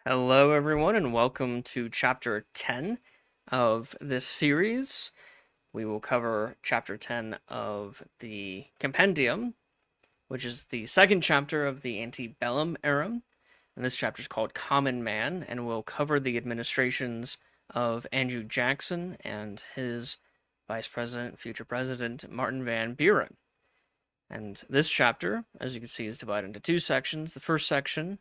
Hello, everyone, and welcome to Chapter 10 of this series. We will cover Chapter 10 of the Compendium, which is the second chapter of the Antebellum era. And this chapter is called Common Man, and will cover the administrations of Andrew Jackson and his Vice President, future President, Martin Van Buren. And this chapter, as you can see, is divided into two sections. The first section,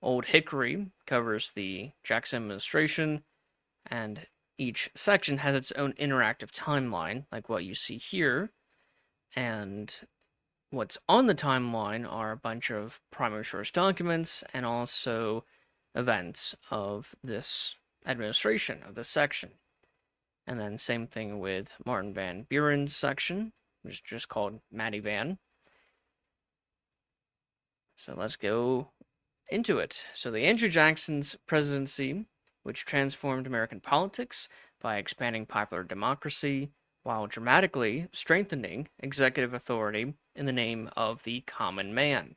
Old Hickory, covers the Jackson administration, and each section has its own interactive timeline, like what you see here. And what's on the timeline are a bunch of primary source documents and also events of this administration, of this section. And then same thing with Martin Van Buren's section, which is just called Matty Van. So let's go into it. So the Andrew Jackson's presidency, which transformed American politics by expanding popular democracy while dramatically strengthening executive authority in the name of the common man.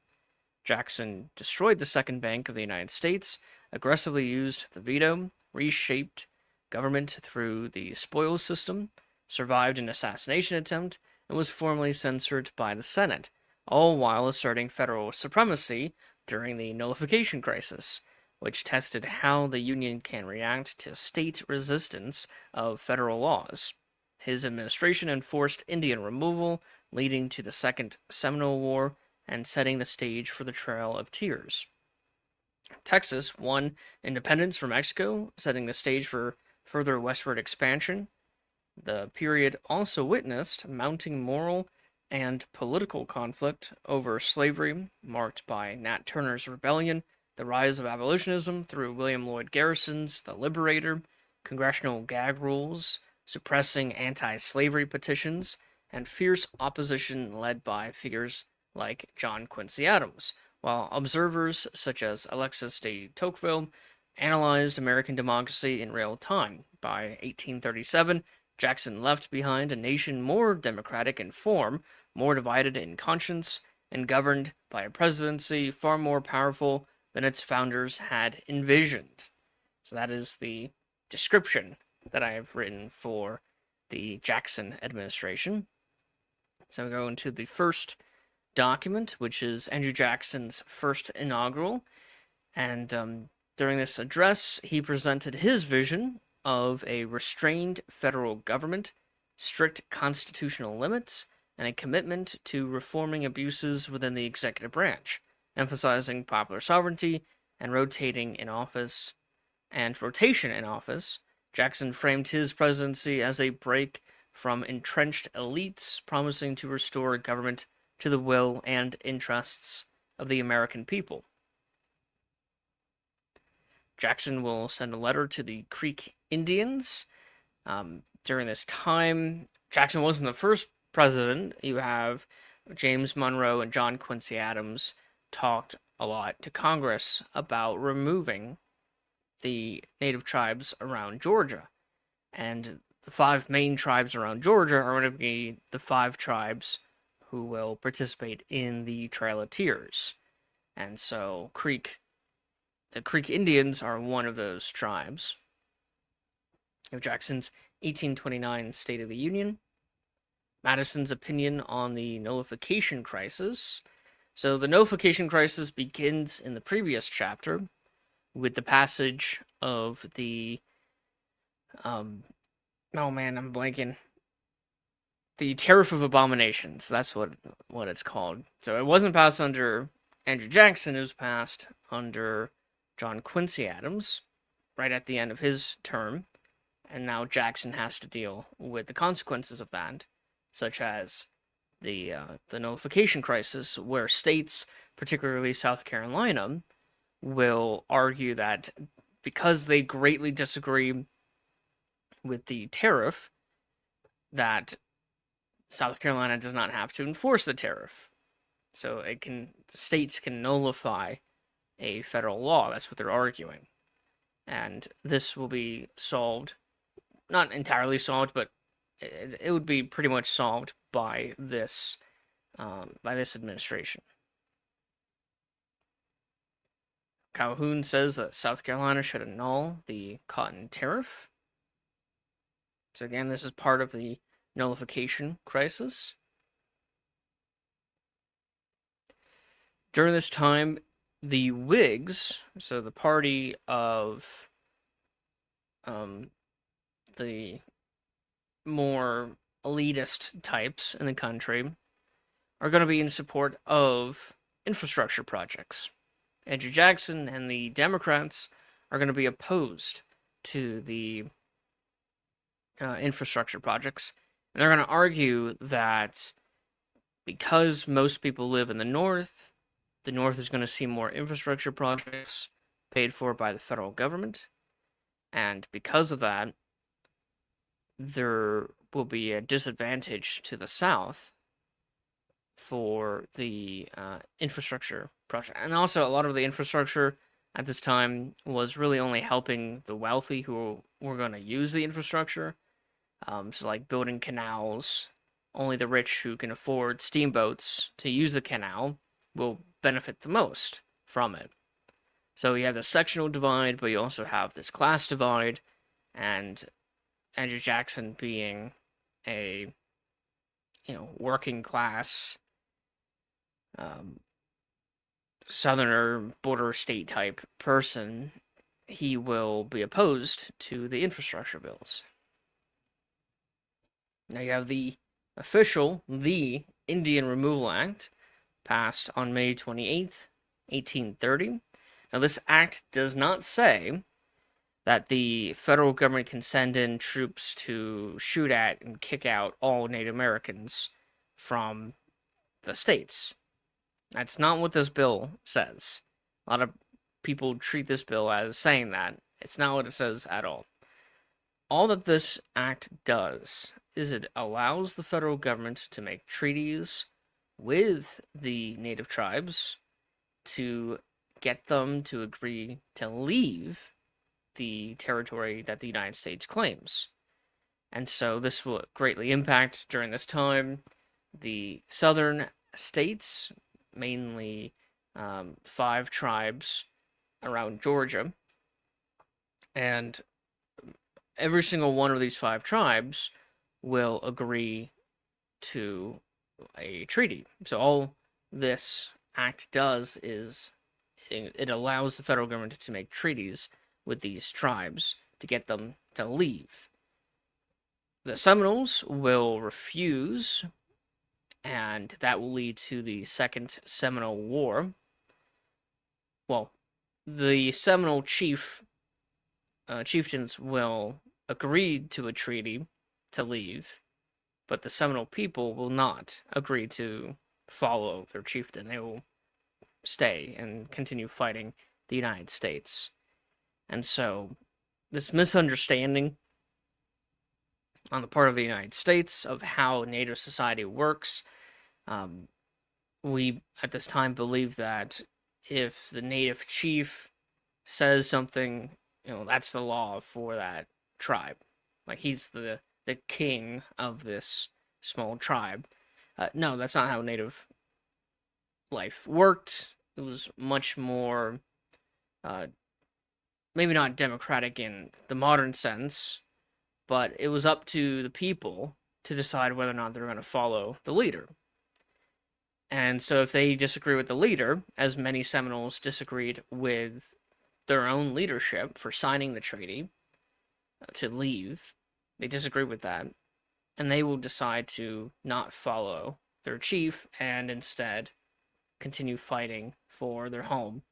Jackson destroyed the Second Bank of the United States, aggressively used the veto, reshaped government through the spoils system, survived an assassination attempt, and was formally censored by the Senate, all while asserting federal supremacy during the nullification crisis, which tested how the Union can react to state resistance of federal laws. His administration enforced Indian removal, leading to the Second Seminole War and setting the stage for the Trail of Tears. Texas won independence from Mexico, setting the stage for further westward expansion. The period also witnessed mounting moral and political conflict over slavery, marked by Nat Turner's rebellion, the rise of abolitionism through William Lloyd Garrison's The Liberator, congressional gag rules, suppressing anti-slavery petitions, and fierce opposition led by figures like John Quincy Adams, while observers such as Alexis de Tocqueville analyzed American democracy in real time. By 1837, Jackson left behind a nation more democratic in form, more divided in conscience, and governed by a presidency far more powerful than its founders had envisioned. So that is the description that I have written for the Jackson administration. So we go into the first document, which is Andrew Jackson's first inaugural. And during this address, he presented his vision of a restrained federal government, strict constitutional limits, and a commitment to reforming abuses within the executive branch, emphasizing popular sovereignty and rotation in office. Jackson framed his presidency as a break from entrenched elites, promising to restore government to the will and interests of the American people. Jackson will send a letter to the Creek Indians. During this time, Jackson wasn't the first president. You have James Monroe and John Quincy Adams talked a lot to Congress about removing the native tribes around Georgia. And the five main tribes around Georgia are going to be the five tribes who will participate in the Trail of Tears. And so the Creek Indians are one of those tribes. Of Jackson's 1829 State of the Union, Madison's opinion on the nullification crisis. So the nullification crisis begins in the previous chapter with the passage of the I'm blanking. The Tariff of Abominations. That's what it's called. So it wasn't passed under Andrew Jackson. It was passed under John Quincy Adams right at the end of his term. And now Jackson has to deal with the consequences of that, such as the nullification crisis, where states, particularly South Carolina, will argue that because they greatly disagree with the tariff, that South Carolina does not have to enforce the tariff. So states can nullify a federal law. That's what they're arguing. And this will be solved, not entirely solved, but it would be pretty much solved by this administration. Calhoun says that South Carolina should annul the cotton tariff. So again, this is part of the nullification crisis. During this time, the Whigs, so the party of the more elitist types in the country, are going to be in support of infrastructure projects. Andrew Jackson and the Democrats are going to be opposed to the infrastructure projects. And they're going to argue that because most people live in the North is going to see more infrastructure projects paid for by the federal government. And because of that, there will be a disadvantage to the South for the infrastructure project. And also, a lot of the infrastructure at this time was really only helping the wealthy who were going to use the infrastructure. So, like building canals, only the rich who can afford steamboats to use the canal will benefit the most from it. So you have the sectional divide, but you also have this class divide, and Andrew Jackson being a working class southerner border state type person, he will be opposed to the infrastructure bills. Now you have the Indian Removal Act, passed on May 28th, 1830. Now this act does not say that the federal government can send in troops to shoot at and kick out all Native Americans from the states. That's not what this bill says. A lot of people treat this bill as saying that. It's not what it says at all. All that this act does is it allows the federal government to make treaties with the native tribes to get them to agree to leave the territory that the United States claims. And so this will greatly impact during this time the southern states, mainly 5 tribes around Georgia. And every single one of these 5 tribes will agree to a treaty. So all this act does is it allows the federal government to make treaties with these tribes to get them to leave. The Seminoles will refuse, and that will lead to the Second Seminole War. Well, the Seminole chieftains will agree to a treaty to leave, but the Seminole people will not agree to follow their chieftain. They will stay and continue fighting the United States. And so, this misunderstanding on the part of the United States of how Native society works, we at this time believe that if the Native chief says something, that's the law for that tribe. Like, he's the king of this small tribe. No, that's not how Native life worked. It was much more, maybe not democratic in the modern sense, but it was up to the people to decide whether or not they're going to follow the leader. And so if they disagree with the leader, as many Seminoles disagreed with their own leadership for signing the treaty to leave, they disagree with that, and they will decide to not follow their chief and instead continue fighting for their home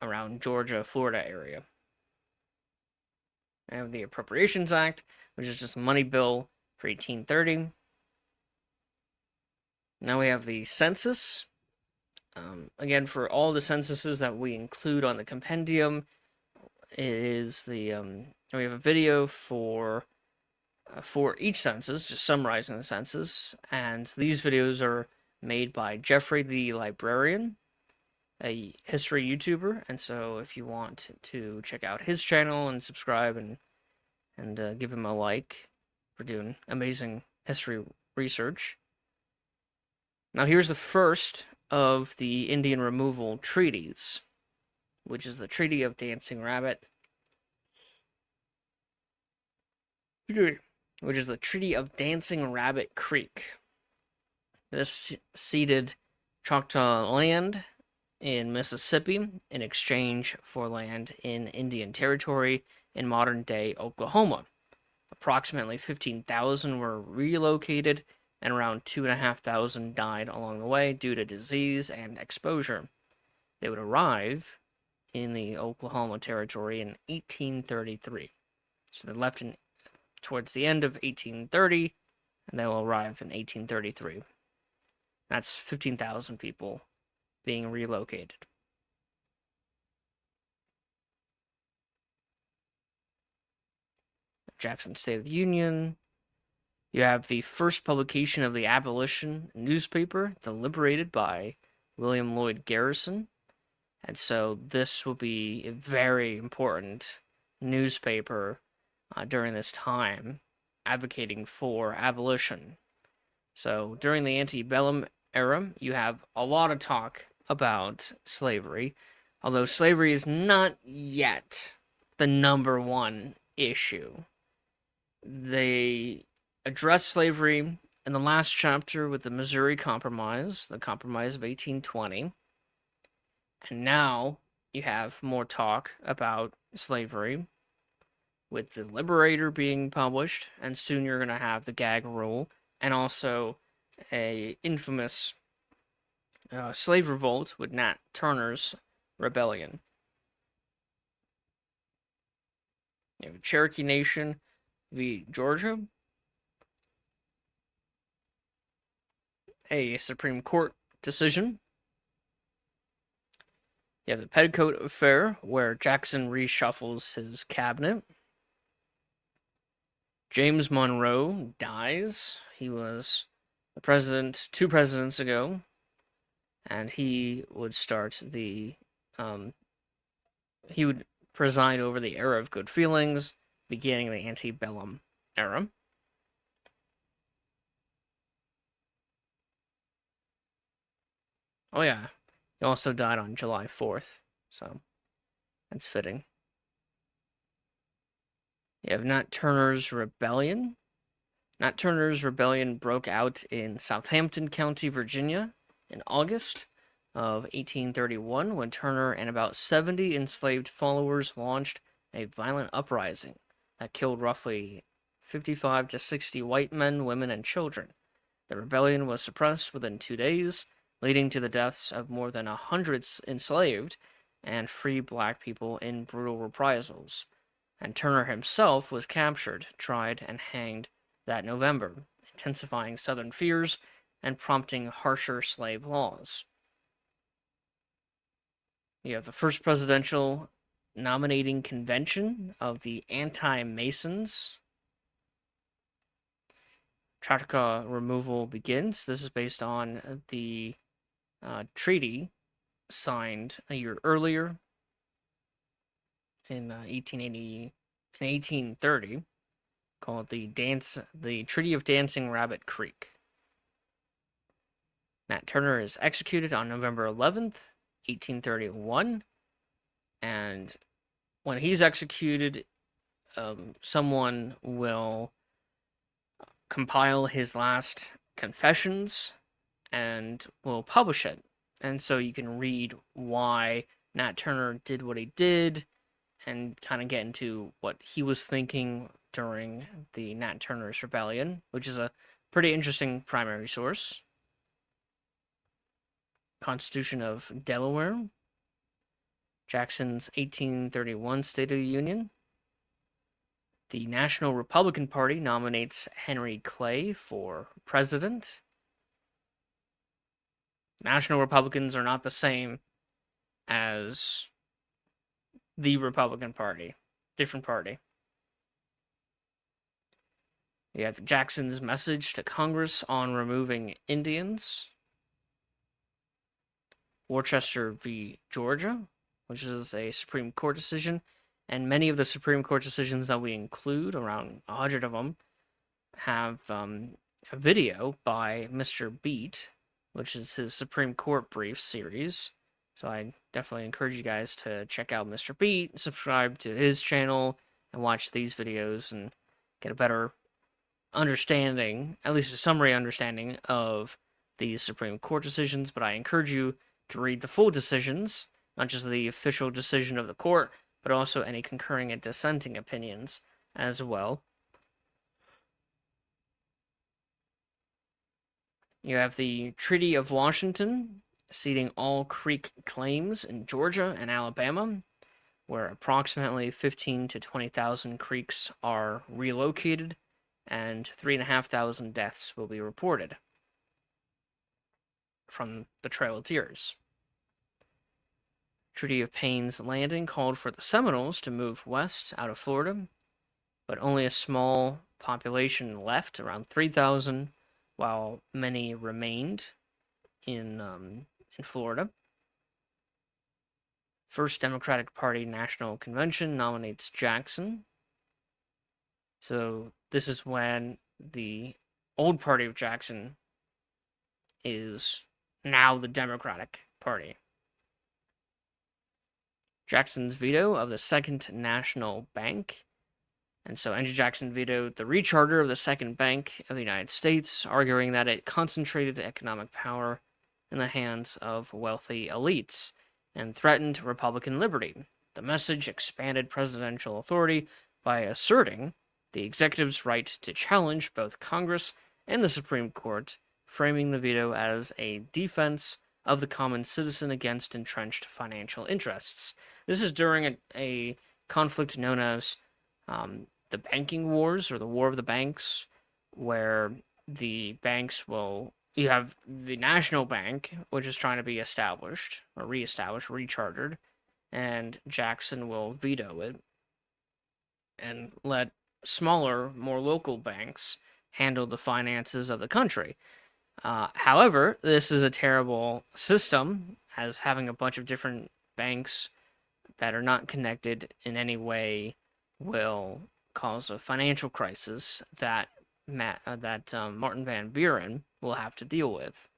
around Georgia, Florida area. I have the Appropriations Act, which is just a money bill for 1830. Now we have the census. Again, for all the censuses that we include on the compendium, it is the we have a video for each census, just summarizing the census, and these videos are made by Jeffrey the Librarian, a history YouTuber, and so if you want to check out his channel and subscribe and give him a like for doing amazing history research. Now here's the first of the Indian removal treaties, which is the Treaty of Dancing Rabbit, which is the Treaty of Dancing Rabbit Creek. This ceded Choctaw land in Mississippi in exchange for land in Indian Territory in modern-day Oklahoma. Approximately 15,000 were relocated, and around 2,500 died along the way due to disease and exposure. They would arrive in the Oklahoma Territory in 1833. So they left towards the end of 1830, and they will arrive in 1833. That's 15,000 people being relocated. Jackson State of the Union. You have the first publication of the abolition newspaper, deliberated by William Lloyd Garrison. And so this will be a very important newspaper during this time, advocating for abolition. So during the Antebellum era, you have a lot of talk about slavery, although slavery is not yet the number one issue. They address slavery in the last chapter with the Missouri Compromise, the Compromise of 1820. And now you have more talk about slavery with the Liberator being published, and soon you're going to have the gag rule, and also a infamous slave revolt with Nat Turner's rebellion. You have Cherokee Nation v. Georgia, a Supreme Court decision. You have the Petticoat Affair, where Jackson reshuffles his cabinet. James Monroe dies. He was the president 2 presidents ago, and he would start he would preside over the era of good feelings, beginning the antebellum era. Oh yeah, he also died on July 4th, so that's fitting. You have Nat Turner's Rebellion. Nat Turner's Rebellion broke out in Southampton County, Virginia, in August of 1831, when Turner and about 70 enslaved followers launched a violent uprising that killed roughly 55 to 60 white men, women, and children. The rebellion was suppressed within 2 days, leading to the deaths of more than 100 enslaved and free black people in brutal reprisals. And Turner himself was captured, tried, and hanged that November, intensifying Southern fears and prompting harsher slave laws. You have the first presidential nominating convention of the anti-Masons. Choctaw removal begins. This is based on the treaty signed a year earlier in 1830, called the Treaty of Dancing Rabbit Creek. Nat Turner is executed on November 11th, 1831, and when he's executed, someone will compile his last confessions and will publish it. And so you can read why Nat Turner did what he did and kind of get into what he was thinking during the Nat Turner's Rebellion, which is a pretty interesting primary source. Constitution of Delaware. Jackson's 1831 State of the Union. The National Republican Party nominates Henry Clay for president. National Republicans are not the same as the Republican Party. Different party. You have Jackson's message to Congress on removing Indians. Worcester v. Georgia, which is a Supreme Court decision. And many of the Supreme Court decisions that we include, around 100 of them, have a video by Mr. Beat, which is his Supreme Court brief series. So I definitely encourage you guys to check out Mr. Beat, subscribe to his channel, and watch these videos and get a better understanding, at least a summary understanding of these Supreme Court decisions. But I encourage you to read the full decisions, not just the official decision of the court, but also any concurring and dissenting opinions as well. You have the Treaty of Washington, ceding all creek claims in Georgia and Alabama, where approximately 15 to 20,000 creeks are relocated and 3,500 deaths will be reported from the Trail of Tears. Treaty of Payne's Landing called for the Seminoles to move west out of Florida, but only a small population left, around 3,000, while many remained in Florida. First Democratic Party National Convention nominates Jackson. So this is when the old party of Jackson is now the Democratic Party. Jackson's veto of the Second National Bank. And so Andrew Jackson vetoed the recharter of the Second Bank of the United States, arguing that it concentrated economic power in the hands of wealthy elites and threatened Republican liberty. The message expanded presidential authority by asserting the executive's right to challenge both Congress and the Supreme Court, framing the veto as a defense of the common citizen against entrenched financial interests. This is during a conflict known as the banking wars, or the War of the Banks, where the banks will... You have the National Bank, which is trying to be established, or reestablished, rechartered, and Jackson will veto it and let smaller, more local banks handle the finances of the country. However, this is a terrible system, as having a bunch of different banks that are not connected in any way will cause a financial crisis that Martin Van Buren will have to deal with.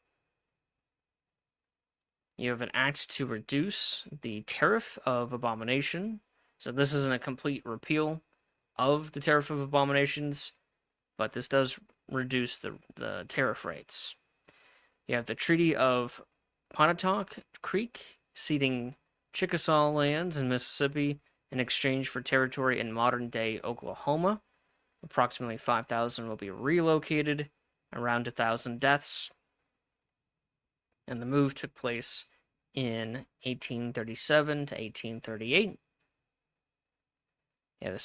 You have an act to reduce the tariff of abomination. So this isn't a complete repeal of the tariff of abominations, but this does reduce the tariff rates. You have the Treaty of Pontotoc Creek, ceding Chickasaw lands in Mississippi in exchange for territory in modern-day Oklahoma. Approximately 5,000 will be relocated, around 1,000 deaths. And the move took place in 1837 to 1838. Yeah, the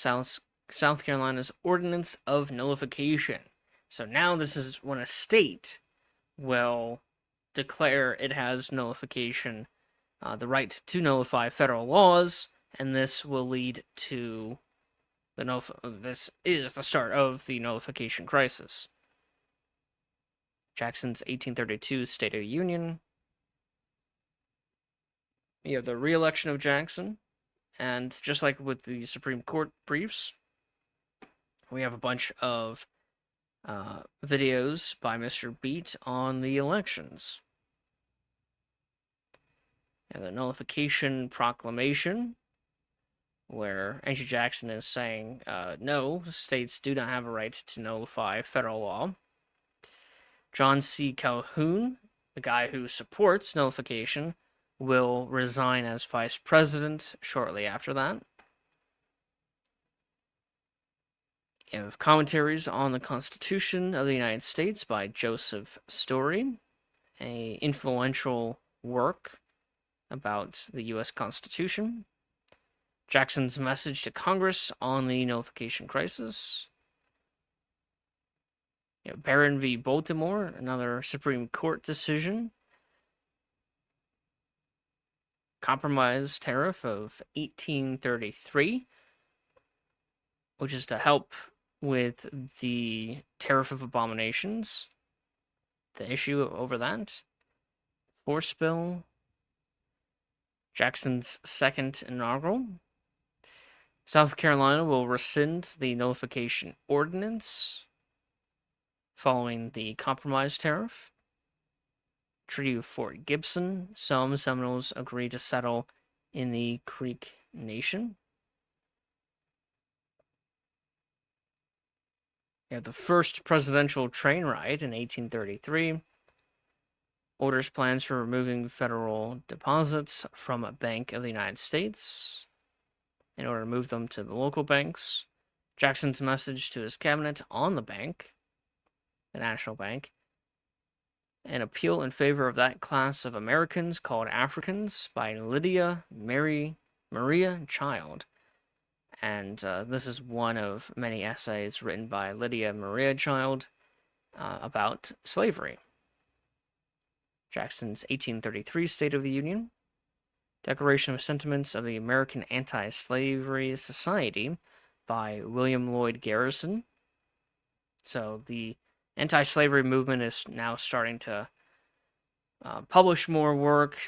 South Carolina's Ordinance of Nullification. So now this is when a state will declare it has nullification, the right to nullify federal laws, and this will lead to this is the start of the nullification crisis. Jackson's 1832 State of the Union. You have the re-election of Jackson, and just like with the Supreme Court briefs, we have a bunch of videos by Mr. Beat on the elections. And the nullification proclamation, where Andrew Jackson is saying, no, states do not have a right to nullify federal law. John C. Calhoun, the guy who supports nullification, will resign as vice president shortly after that. You have commentaries on the Constitution of the United States by Joseph Story, an influential work about the U.S. Constitution. Jackson's message to Congress on the nullification crisis. You know, Barron v. Baltimore, another Supreme Court decision. Compromise tariff of 1833, which is to help with the tariff of abominations, the issue over that. Force bill. Jackson's second inaugural. South Carolina will rescind the nullification ordinance following the compromise tariff. Treaty of Fort Gibson. Some Seminoles agreed to settle in the Creek Nation. You have the first presidential train ride in 1833. Orders plans for removing federal deposits from a Bank of the United States in order to move them to the local banks. Jackson's message to his cabinet on the bank, the National Bank, an appeal in favor of that class of Americans called Africans by Lydia Maria Child. And this is one of many essays written by Lydia Maria Child about slavery. Jackson's 1833 State of the Union. Declaration of Sentiments of the American Anti-Slavery Society by William Lloyd Garrison. So the anti-slavery movement is now starting to publish more work,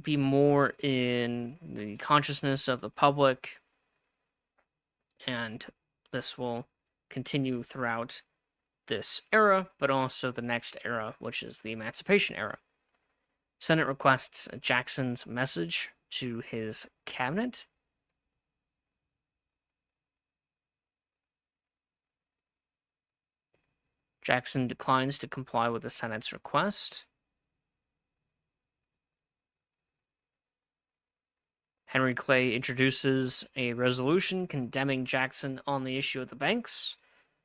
be more in the consciousness of the public, and this will continue throughout this era, but also the next era, which is the Emancipation era. Senate requests Jackson's message to his cabinet. Jackson declines to comply with the Senate's request. Henry Clay introduces a resolution condemning Jackson on the issue of the banks.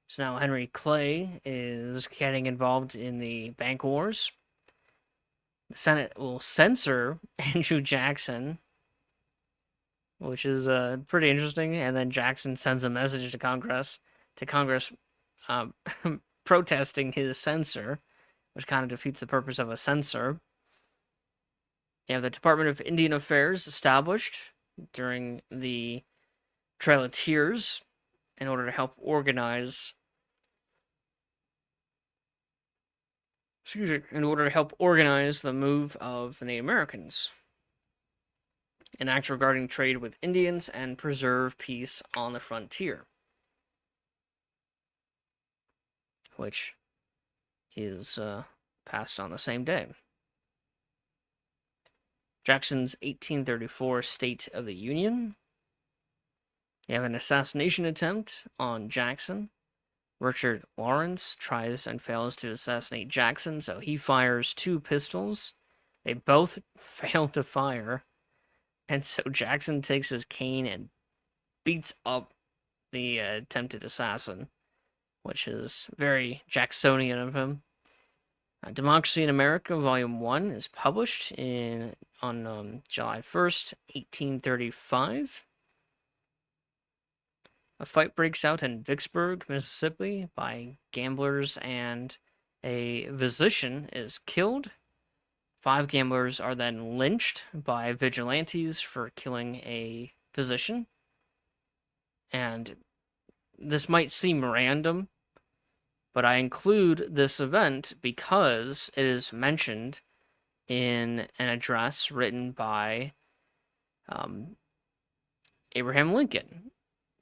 So now Henry Clay is getting involved in the bank wars. The Senate will censor Andrew Jackson, which is pretty interesting. And then Jackson sends a message to Congress protesting his censor, which kind of defeats the purpose of a censor. You have the Department of Indian Affairs established during the Trail of Tears in order to help organize the move of Native Americans. An act regarding trade with Indians and preserve peace on the frontier, which is passed on the same day. Jackson's 1834 State of the Union. You have an assassination attempt on Jackson. Richard Lawrence tries and fails to assassinate Jackson, so he fires 2 pistols. They both fail to fire, and so Jackson takes his cane and beats up the attempted assassin, which is very Jacksonian of him. Democracy in America, Volume 1, is published on July 1st, 1835. A fight breaks out in Vicksburg, Mississippi, by gamblers, and a physician is killed. 5 gamblers are then lynched by vigilantes for killing a physician. And this might seem random, but I include this event because it is mentioned in an address written by Abraham Lincoln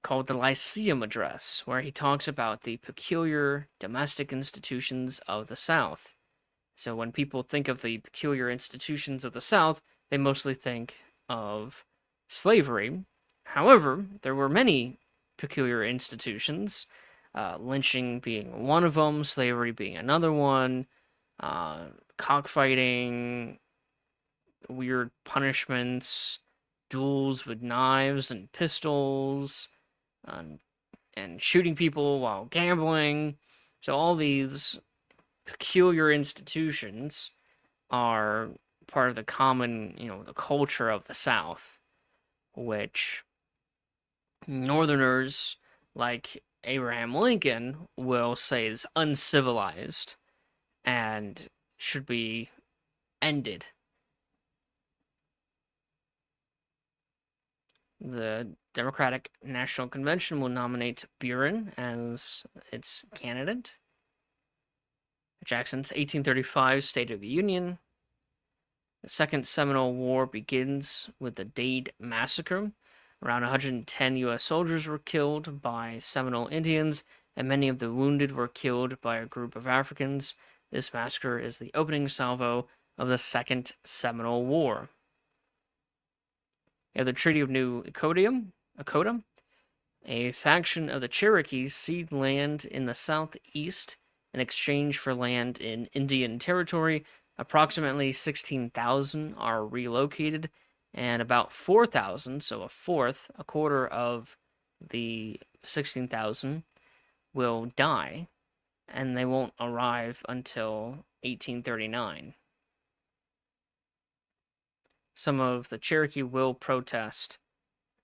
called the Lyceum Address, where he talks about the peculiar domestic institutions of the South. So when people think of the peculiar institutions of the South, they mostly think of slavery. However, there were many peculiar institutions, lynching being one of them, slavery being another one, cockfighting, weird punishments, duels with knives and pistols, and shooting people while gambling. So all these peculiar institutions are part of the common, the culture of the South, which Northerners like Abraham Lincoln will say is uncivilized and should be ended. The Democratic National Convention will nominate Buren as its candidate. Jackson's 1835 State of the Union. The Second Seminole War begins with the Dade Massacre. Around 110 U.S. soldiers were killed by Seminole Indians, and many of the wounded were killed by a group of Africans. This massacre is the opening salvo of the Second Seminole War. You have the Treaty of New Echota, a faction of the Cherokees cede land in the southeast in exchange for land in Indian Territory. Approximately 16,000 are relocated, and about 4,000, so a quarter of the 16,000, will die, and they won't arrive until 1839. Some of the Cherokee will protest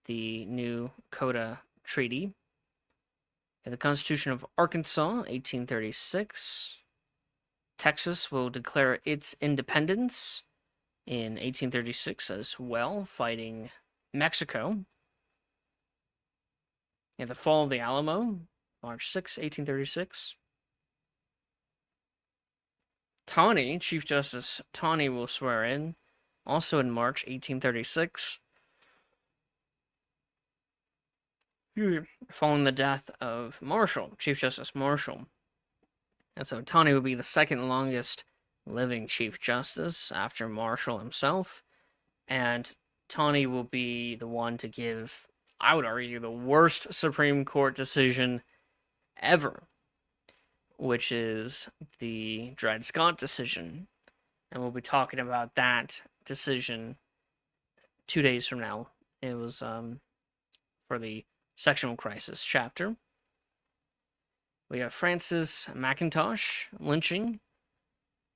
the New Echota Treaty. The Constitution of Arkansas, 1836. Texas will declare its independence in 1836 as well, fighting Mexico. The Fall of the Alamo, March 6, 1836. Chief Justice Taney will swear in, also in March 1836. Following the death of Chief Justice Marshall. And so Taney would be the second longest living Chief Justice after Marshall himself. And Taney will be the one to give, I would argue, the worst Supreme Court decision ever, which is the Dred Scott decision. And we'll be talking about that decision 2 days from now. It was for the sectional crisis chapter. We have Francis McIntosh lynching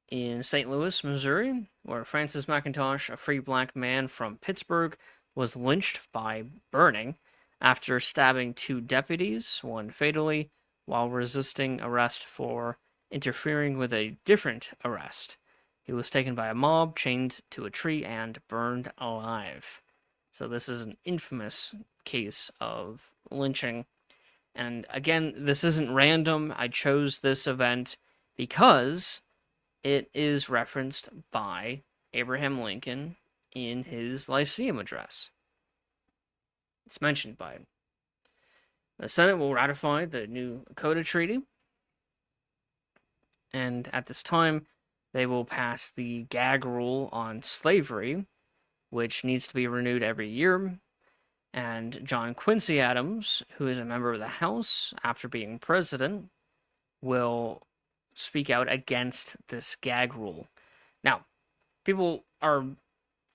in St. Louis, Missouri, where Francis McIntosh, a free black man from Pittsburgh, was lynched by burning after stabbing 2 deputies, one fatally, while resisting arrest for interfering with a different arrest. He was taken by a mob, chained to a tree, and burned alive. So this is an infamous case of lynching. And again, this isn't random. I chose this event because it is referenced by Abraham Lincoln in his Lyceum address. It's mentioned by him. The Senate will ratify the New Echota Treaty. And at this time, they will pass the gag rule on slavery, which needs to be renewed every year. And John Quincy Adams, who is a member of the House after being president, will speak out against this gag rule. Now, people are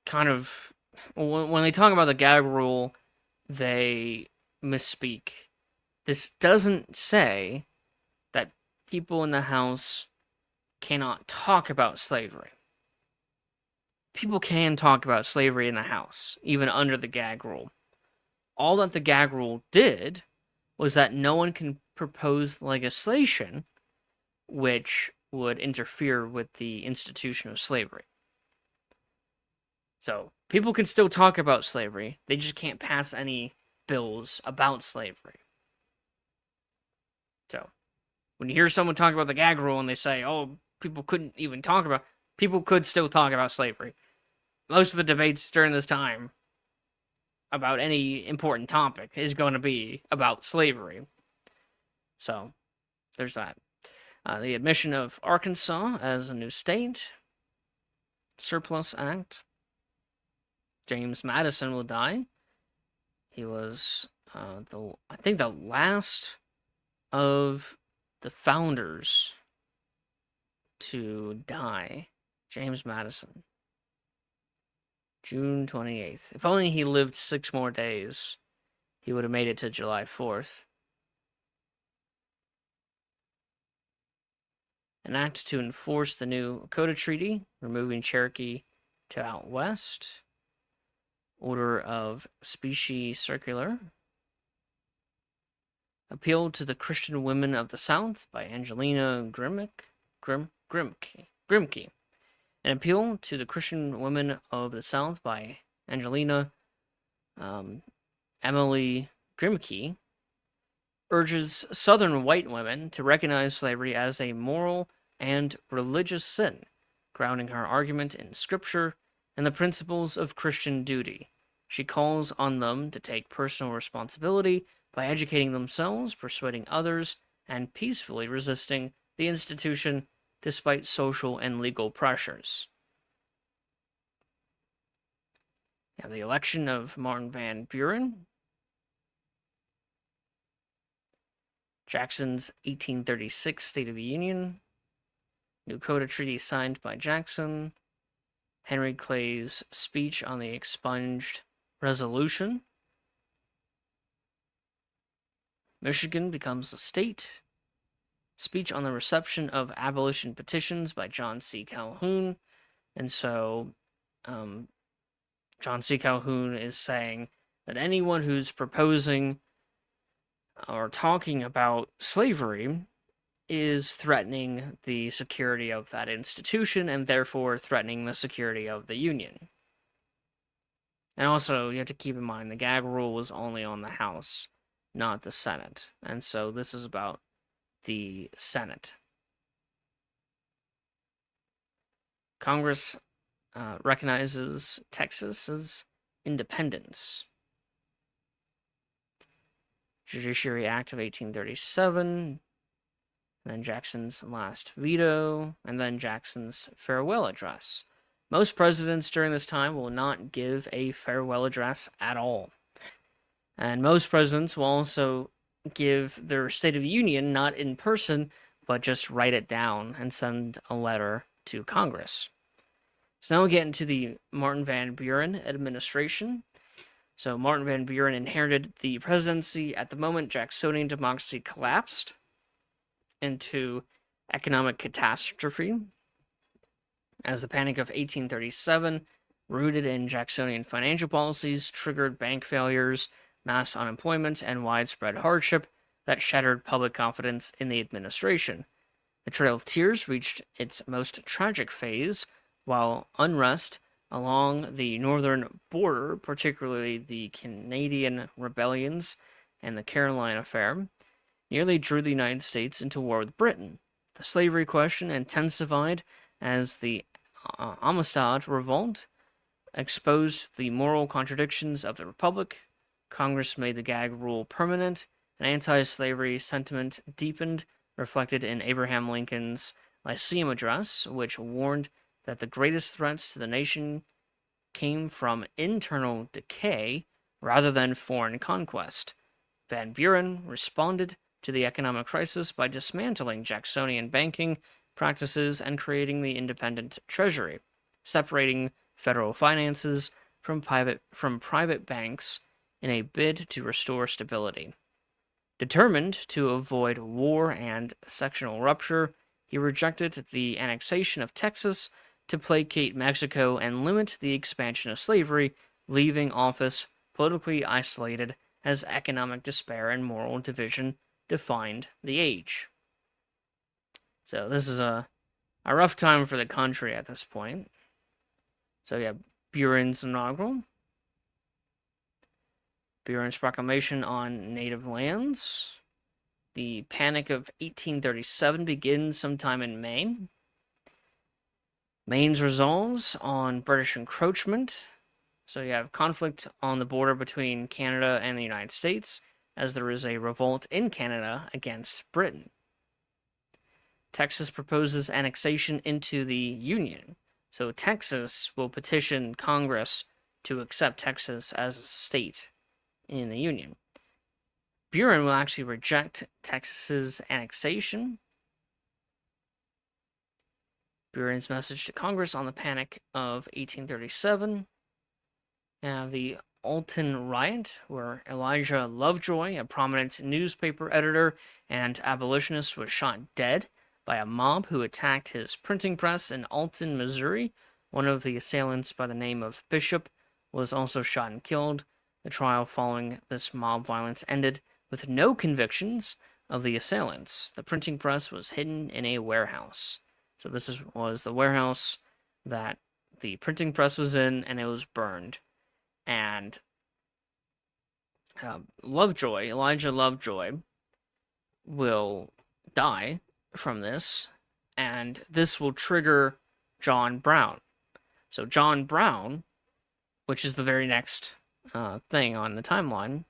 kind of, when they talk about the gag rule, they misspeak. This doesn't say that people in the House cannot talk about slavery. People can talk about slavery in the House, even under the gag rule. All that the gag rule did was that no one can propose legislation which would interfere with the institution of slavery. So, people can still talk about slavery, they just can't pass any bills about slavery. So, when you hear someone talk about the gag rule and they say, oh, people couldn't even talk about, people could still talk about slavery. Most of the debates during this time about any important topic is going to be about slavery. So, there's that. The admission of Arkansas as a new state. Surplus Act. James Madison will die. He was, I think, the last of the founders to die. James Madison. June 28th. If only he lived 6 more days, he would have made it to July 4th. An act to enforce the New Echota Treaty, removing Cherokee to out west. Order of Specie Circular. Appeal to the Christian Women of the South by Angelina Grimke. An appeal to the Christian women of the South by Angelina Emily Grimke urges Southern white women to recognize slavery as a moral and religious sin, grounding her argument in Scripture and the principles of Christian duty. She calls on them to take personal responsibility by educating themselves, persuading others, and peacefully resisting the institution despite social and legal pressures. Now, the election of Martin Van Buren, Jackson's 1836 State of the Union, New Quota Treaty signed by Jackson, Henry Clay's speech on the expunged resolution, Michigan becomes a state, speech on the reception of abolition petitions by John C. Calhoun. And so John C. Calhoun is saying that anyone who's proposing or talking about slavery is threatening the security of that institution and therefore threatening the security of the Union. And also, you have to keep in mind the gag rule was only on the House, not the Senate. And so this is about the Senate. Congress recognizes Texas's independence. Judiciary Act of 1837, then Jackson's last veto, and then Jackson's farewell address. Most presidents during this time will not give a farewell address at all. And most presidents will also give their State of the Union not in person, but just write it down and send a letter to Congress. So now we get into the Martin Van Buren administration. So Martin Van Buren inherited the presidency at the moment Jacksonian democracy collapsed into economic catastrophe, as the Panic of 1837, rooted in Jacksonian financial policies, triggered bank failures, mass unemployment, and widespread hardship that shattered public confidence in the administration. The Trail of Tears reached its most tragic phase, while unrest along the northern border, particularly the Canadian rebellions and the Caroline Affair, nearly drew the United States into war with Britain. The slavery question intensified as the Amistad Revolt exposed the moral contradictions of the Republic. Congress made the gag rule permanent. An anti-slavery sentiment deepened, reflected in Abraham Lincoln's Lyceum Address, which warned that the greatest threats to the nation came from internal decay rather than foreign conquest. Van Buren responded to the economic crisis by dismantling Jacksonian banking practices and creating the independent treasury, separating federal finances from private banks in a bid to restore stability. Determined to avoid war and sectional rupture, he rejected the annexation of Texas to placate Mexico and limit the expansion of slavery, leaving office politically isolated as economic despair and moral division defined the age. So this is a rough time for the country at this point. So yeah, Buren's inaugural. Buren's proclamation on native lands. The Panic of 1837 begins sometime in May. Maine's resolves on British encroachment. So you have conflict on the border between Canada and the United States, as there is a revolt in Canada against Britain. Texas proposes annexation into the Union. So Texas will petition Congress to accept Texas as a state in the Union. Buren will actually reject Texas's annexation. Buren's message to Congress on the Panic of 1837. The Alton riot, where Elijah Lovejoy, a prominent newspaper editor and abolitionist, was shot dead by a mob who attacked his printing press in Alton, Missouri. One of the assailants, by the name of Bishop, was also shot and killed. The trial following this mob violence ended with no convictions of the assailants. The printing press was hidden in a warehouse. So this was the warehouse that the printing press was in, and it was burned. And Elijah Lovejoy, will die from this, and this will trigger John Brown. So John Brown, which is the very next thing on the timeline.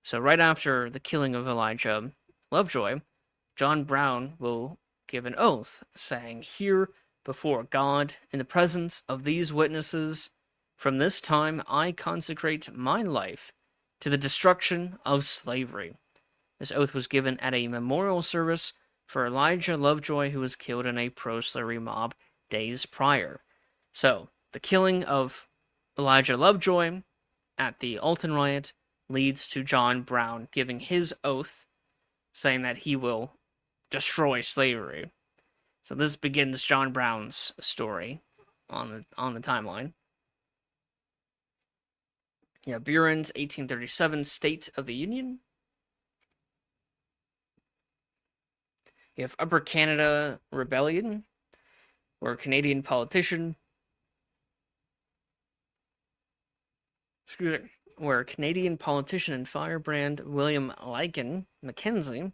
So right after the killing of Elijah Lovejoy, John Brown will give an oath saying, "Here before God, in the presence of these witnesses, From this time I consecrate my life to the destruction of slavery. This oath was given at a memorial service for Elijah Lovejoy, who was killed in a pro-slavery mob days prior. So, the killing of Elijah Lovejoy at the Alton riot leads to John Brown giving his oath, saying that he will destroy slavery. So this begins John Brown's story on the timeline. Yeah, Buren's 1837 State of the Union. You have Upper Canada Rebellion, where Canadian politician, and firebrand William Lyon Mackenzie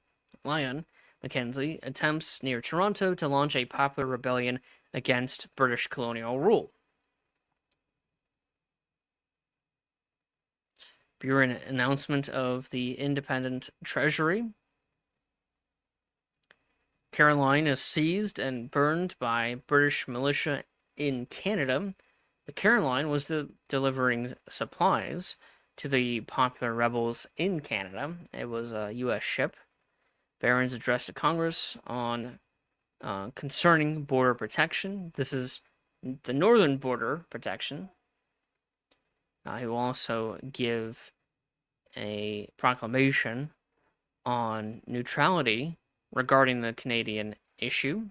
attempts near Toronto to launch a popular rebellion against British colonial rule. Buren announcement of the independent treasury. Caroline is seized and burned by British militia in Canada. The Caroline was delivering supplies to the popular rebels in Canada. It was a U.S. ship. Barron's address to Congress on concerning border protection. This is the northern border protection. He will also give a proclamation on neutrality regarding the Canadian issue.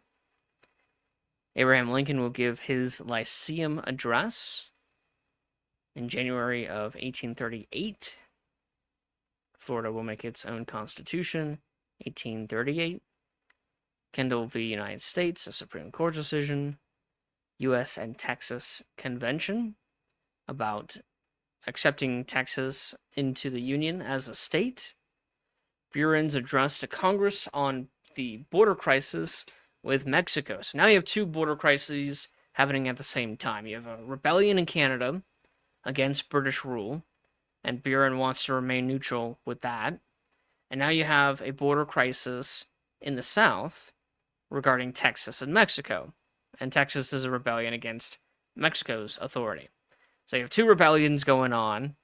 Abraham Lincoln will give his Lyceum address in January of 1838. Florida will make its own constitution, 1838. Kendall v. United States, a Supreme Court decision. U.S. and Texas Convention about accepting Texas into the Union as a state. Buren's address to Congress on the border crisis with Mexico. So now you have two border crises happening at the same time. You have a rebellion in Canada against British rule, and Buren wants to remain neutral with that. And now you have a border crisis in the South regarding Texas and Mexico. And Texas is a rebellion against Mexico's authority. So you have two rebellions going on,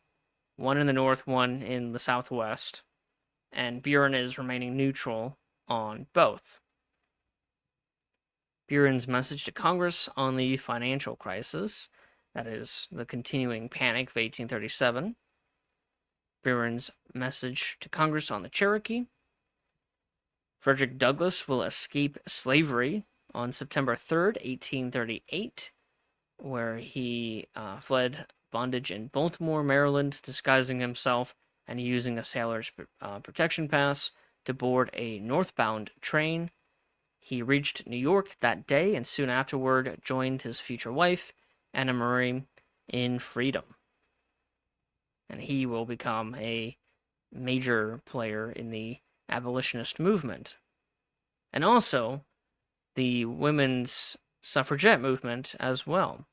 one in the north, one in the southwest, and Buren is remaining neutral on both. Buren's message to Congress on the financial crisis, that is, the continuing panic of 1837. Buren's message to Congress on the Cherokee. Frederick Douglass will escape slavery on September 3rd, 1838, where he fled bondage in Baltimore, Maryland, disguising himself and using a sailor's protection pass to board a northbound train. He reached New York that day and soon afterward joined his future wife, Anna Marie, in freedom. And he will become a major player in the abolitionist movement. And also the women's suffragette movement as well.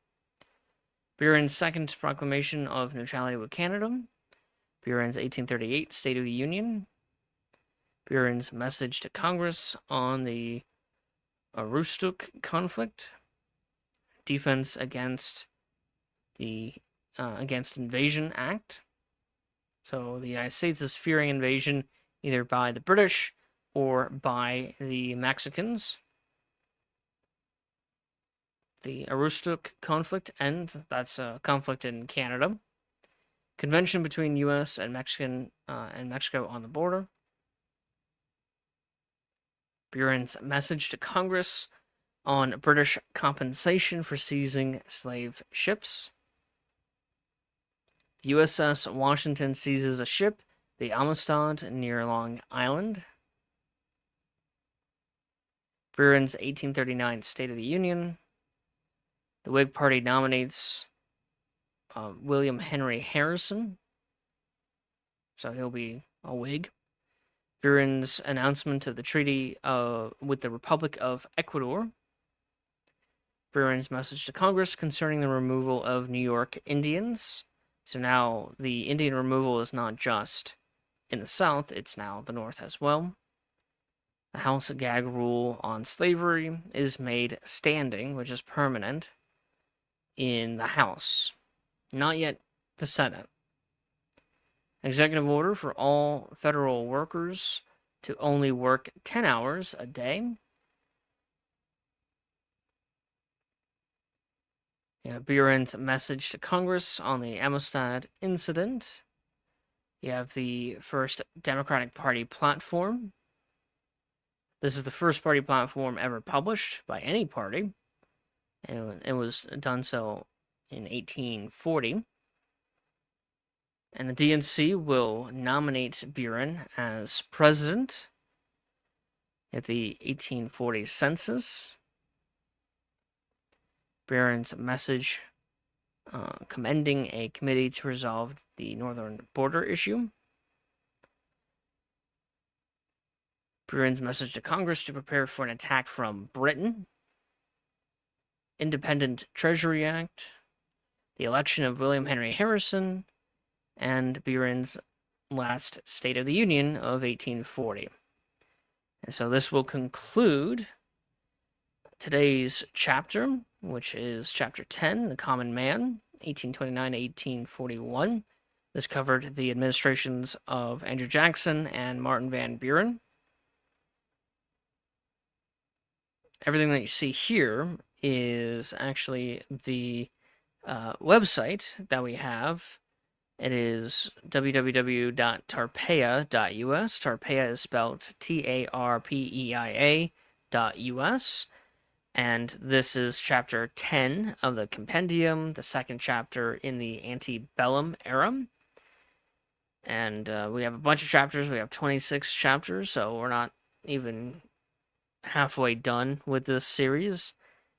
Buren's second proclamation of neutrality with Canada. Buren's 1838 State of the Union. Buren's message to Congress on the Aroostook conflict. Defense against the Invasion Act. So the United States is fearing invasion either by the British or by the Mexicans. The Aroostook conflict ends. That's a conflict in Canada. Convention between U.S. and Mexico on the border. Buren's message to Congress on British compensation for seizing slave ships. The USS Washington seizes a ship, the Amistad, near Long Island. Buren's 1839 State of the Union. The Whig Party nominates William Henry Harrison, so he'll be a Whig. Buren's announcement of the treaty with the Republic of Ecuador. Buren's message to Congress concerning the removal of New York Indians. So now the Indian removal is not just in the South, it's now the North as well. The House gag rule on slavery is made standing, which is permanent, in the House. not yet the Senate. Executive order for all federal workers to only work 10 hours a day. Buren's message to Congress on the Amistad incident. You have the first Democratic Party platform. This is the first party platform ever published by any party, and it was done so in 1840. And the DNC will nominate Buren as president at the 1840 census. Buren's message commending a committee to resolve the northern border issue. Buren's message to Congress to prepare for an attack from Britain. Independent Treasury Act. The election of William Henry Harrison. And Buren's last State of the Union of 1840. And so this will conclude today's chapter, which is chapter 10, The Common Man, 1829 to 1841. This covered the administrations of Andrew Jackson and Martin Van Buren. Everything that you see here is actually the website that we have. It is www.tarpeia.us. Tarpeia is spelled Tarpeia.us. And this is chapter 10 of the compendium, the second chapter in the Antebellum era. And we have a bunch of chapters. We have 26 chapters, so we're not even halfway done with this series.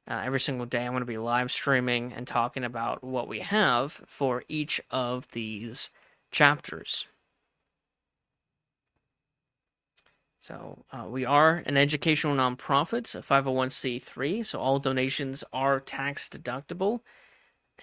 Every single day I'm going to be live streaming and talking about what we have for each of these chapters. So we are an educational nonprofit, a 501c3, so all donations are tax deductible.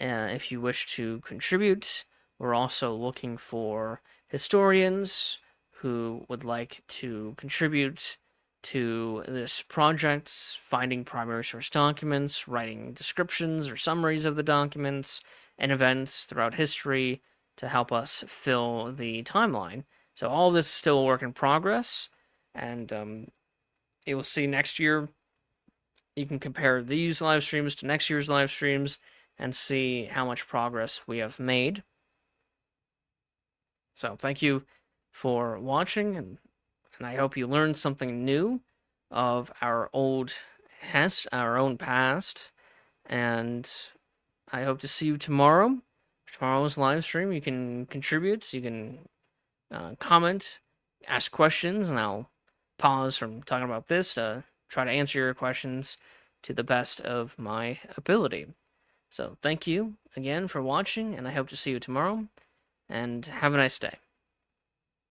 If you wish to contribute, we're also looking for historians who would like to contribute to this project, finding primary source documents, writing descriptions or summaries of the documents and events throughout history to help us fill the timeline. So all of this is still a work in progress, and you will see next year. You can compare these live streams to next year's live streams and see how much progress we have made. So thank you for watching, and I hope you learned something new of our own past, and I hope to see you tomorrow. Tomorrow's live stream, you can contribute, you can comment, ask questions, and I'll pause from talking about this to try to answer your questions to the best of my ability. So thank you again for watching, and I hope to see you tomorrow, and have a nice day.